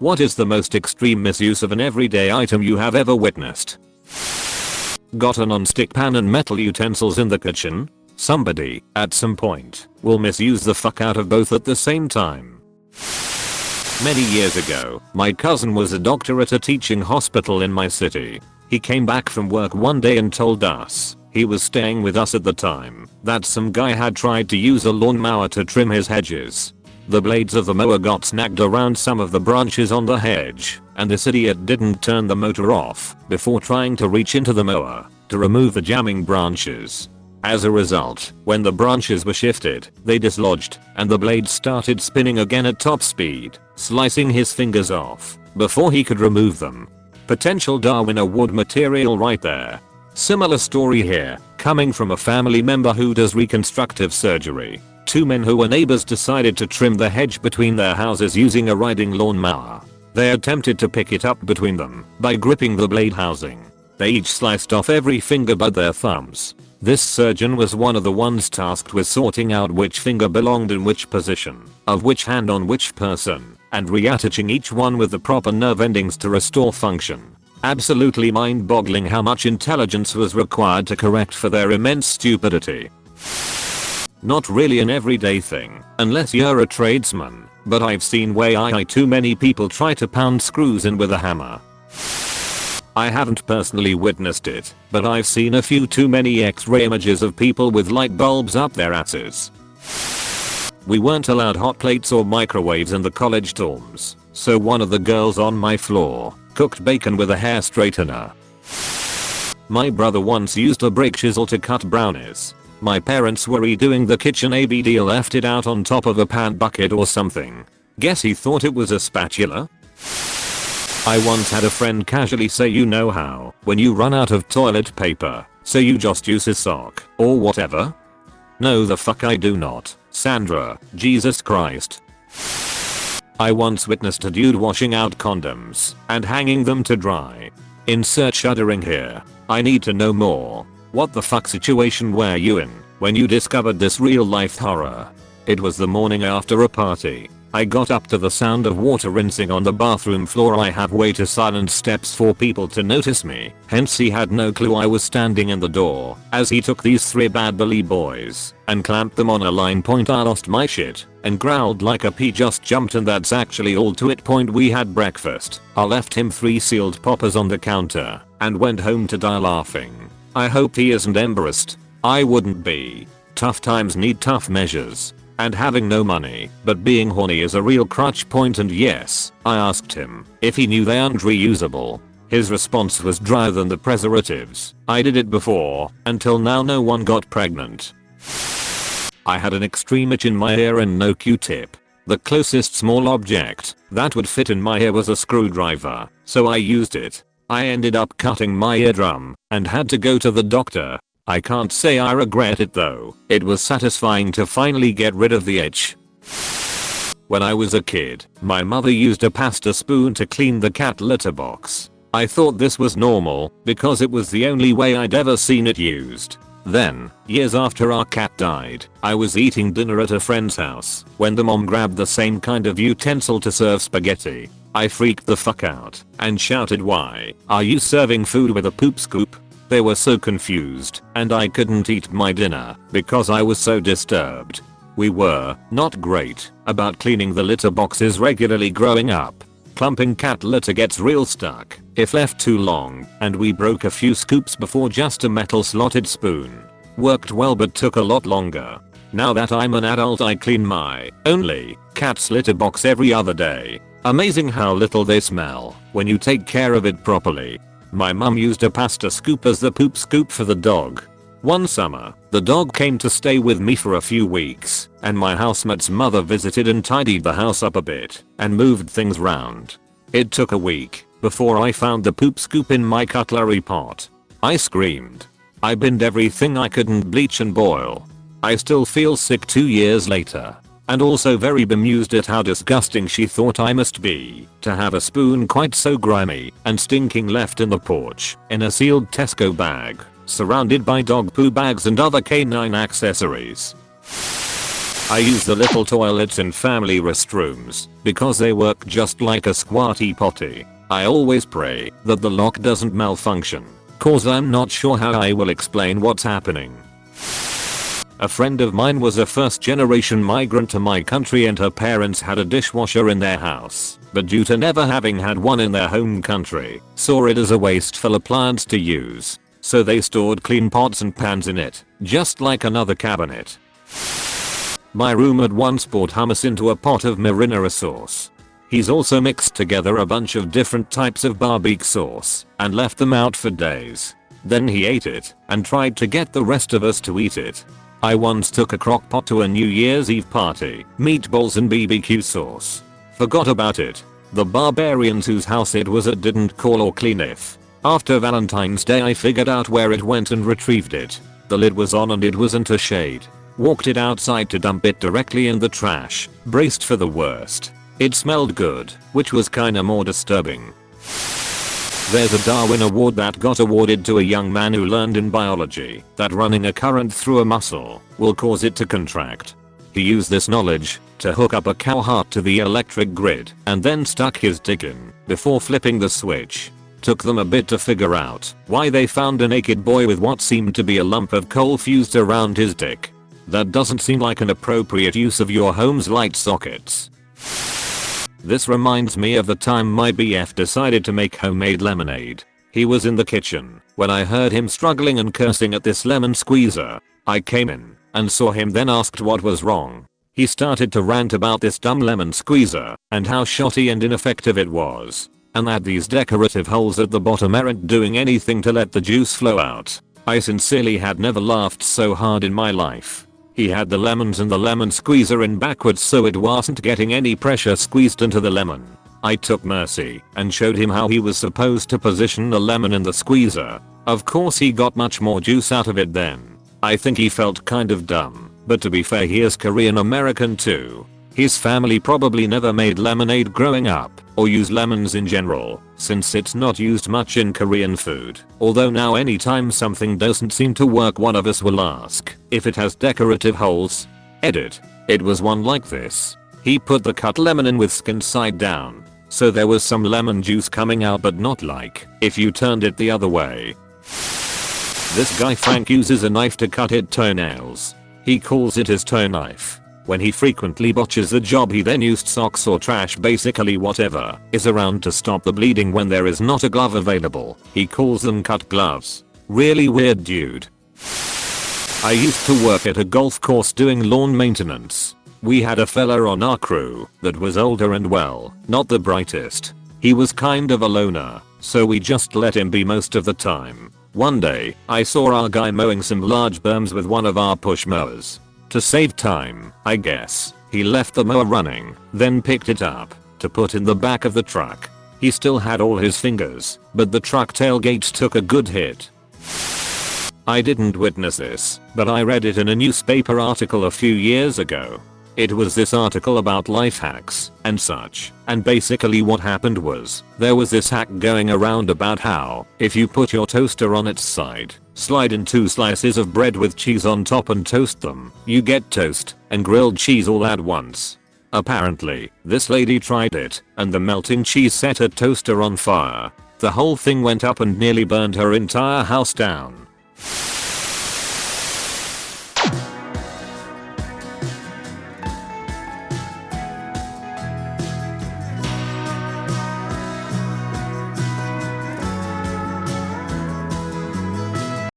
What is the most extreme misuse of an everyday item you have ever witnessed? Got a non-stick pan and metal utensils in the kitchen? Somebody, at some point, will misuse the fuck out of both at the same time. Many years ago, my cousin was a doctor at a teaching hospital in my city. He came back from work one day and told us, he was staying with us at the time, that some guy had tried to use a lawnmower to trim his hedges. The blades of the mower got snagged around some of the branches on the hedge, and this idiot didn't turn the motor off before trying to reach into the mower to remove the jamming branches. As a result, when the branches were shifted, they dislodged, and the blades started spinning again at top speed, slicing his fingers off before he could remove them. Potential Darwin Award material right there. Similar story here, coming from a family member who does reconstructive surgery. Two men who were neighbors decided to trim the hedge between their houses using a riding lawnmower. They attempted to pick it up between them by gripping the blade housing. They each sliced off every finger but their thumbs. This surgeon was one of the ones tasked with sorting out which finger belonged in which position, of which hand on which person, and reattaching each one with the proper nerve endings to restore function. Absolutely mind-boggling how much intelligence was required to correct for their immense stupidity. Not really an everyday thing, unless you're a tradesman, but I've seen way too many people try to pound screws in with a hammer. I haven't personally witnessed it, but I've seen a few too many X-ray images of people with light bulbs up their asses. We weren't allowed hot plates or microwaves in the college dorms, so one of the girls on my floor cooked bacon with a hair straightener. My brother once used a brick chisel to cut brownies. My parents were redoing the kitchen ABD left it out on top of a pan bucket or something. Guess he thought it was a spatula? I once had a friend casually say you know how, when you run out of toilet paper, so you just use a sock, or whatever? No the fuck I do not, Sandra, Jesus Christ. I once witnessed a dude washing out condoms and hanging them to dry. Insert shuddering here. I need to know more. What the fuck situation were you in when you discovered this real life horror? It was the morning after a party. I got up to the sound of water rinsing on the bathroom floor. I have way too silent steps for people to notice me, hence he had no clue I was standing in the door as he took these three bad bully boys and clamped them on a line. Point I lost my shit and growled like a pea just jumped, and that's actually all to it. Point we had breakfast. I left him 3 sealed poppers on the counter and went home to die laughing. I hope he isn't embarrassed. I wouldn't be. Tough times need tough measures. And having no money, but being horny is a real crutch. Point and yes, I asked him if he knew they aren't reusable. His response was drier than the preservatives. I did it before, until now no one got pregnant. I had an extreme itch in my ear and no Q-tip. The closest small object that would fit in my ear was a screwdriver, so I used it. I ended up cutting my eardrum and had to go to the doctor. I can't say I regret it though. It was satisfying to finally get rid of the itch. When I was a kid, my mother used a pasta spoon to clean the cat litter box. I thought this was normal because it was the only way I'd ever seen it used. Then, years after our cat died, I was eating dinner at a friend's house when the mom grabbed the same kind of utensil to serve spaghetti. I freaked the fuck out and shouted, "Why are you serving food with a poop scoop?" They were so confused and I couldn't eat my dinner because I was so disturbed. We were not great about cleaning the litter boxes regularly growing up. Clumping cat litter gets real stuck if left too long, and we broke a few scoops before just a metal slotted spoon. Worked well but took a lot longer. Now that I'm an adult I clean my only cat's litter box every other day. Amazing how little they smell when you take care of it properly. My mum used a pasta scoop as the poop scoop for the dog. One summer, the dog came to stay with me for a few weeks, and my housemate's mother visited and tidied the house up a bit and moved things round. It took a week before I found the poop scoop in my cutlery pot. I screamed. I binned everything I couldn't bleach and boil. I still feel sick 2 years later. And also very bemused at how disgusting she thought I must be to have a spoon quite so grimy and stinking left in the porch in a sealed Tesco bag, surrounded by dog poo bags and other canine accessories. I use the little toilets in family restrooms because they work just like a squatty potty. I always pray that the lock doesn't malfunction, cause I'm not sure how I will explain what's happening. A friend of mine was a first generation migrant to my country and her parents had a dishwasher in their house, but due to never having had one in their home country, saw it as a wasteful appliance to use. So they stored clean pots and pans in it, just like another cabinet. My roommate once poured hummus into a pot of marinara sauce. He's also mixed together a bunch of different types of barbecue sauce and left them out for days. Then he ate it and tried to get the rest of us to eat it. I once took a crock pot to a New Year's Eve party, meatballs and BBQ sauce. Forgot about it. The barbarians whose house it was at didn't call or clean it. After Valentine's Day I figured out where it went and retrieved it. The lid was on and it wasn't a shade. Walked it outside to dump it directly in the trash, braced for the worst. It smelled good, which was kinda more disturbing. There's a Darwin Award that got awarded to a young man who learned in biology that running a current through a muscle will cause it to contract. He used this knowledge to hook up a cow heart to the electric grid and then stuck his dick in before flipping the switch. Took them a bit to figure out why they found a naked boy with what seemed to be a lump of coal fused around his dick. That doesn't seem like an appropriate use of your home's light sockets. This reminds me of the time my BF decided to make homemade lemonade. He was in the kitchen when I heard him struggling and cursing at this lemon squeezer. I came in and saw him, then asked what was wrong. He started to rant about this dumb lemon squeezer and how shoddy and ineffective it was, and that these decorative holes at the bottom aren't doing anything to let the juice flow out. I sincerely had never laughed so hard in my life. He had the lemons and the lemon squeezer in backwards so it wasn't getting any pressure squeezed into the lemon. I took mercy and showed him how he was supposed to position the lemon in the squeezer. Of course he got much more juice out of it then. I think he felt kind of dumb, but to be fair he is Korean American too. His family probably never made lemonade growing up, or use lemons in general, since it's not used much in Korean food. Although now anytime something doesn't seem to work one of us will ask if it has decorative holes. Edit. It was one like this. He put the cut lemon in with skin side down, so there was some lemon juice coming out but not like if you turned it the other way. This guy Frank uses a knife to cut his toenails. He calls it his toe knife. When he frequently botches the job he then used socks or trash, basically whatever is around, to stop the bleeding when there is not a glove available. He calls them cut gloves. Really weird dude. I used to work at a golf course doing lawn maintenance. We had a fella on our crew that was older and well, not the brightest. He was kind of a loner, so we just let him be most of the time. One day, I saw our guy mowing some large berms with one of our push mowers. To save time, I guess, he left the mower running, then picked it up to put in the back of the truck. He still had all his fingers, but the truck tailgate took a good hit. I didn't witness this, but I read it in a newspaper article a few years ago. It was this article about life hacks and such, and basically what happened was there was this hack going around about how if you put your toaster on its side, slide in 2 slices of bread with cheese on top and toast them, you get toast and grilled cheese all at once. Apparently, this lady tried it and the melting cheese set her toaster on fire. The whole thing went up and nearly burned her entire house down.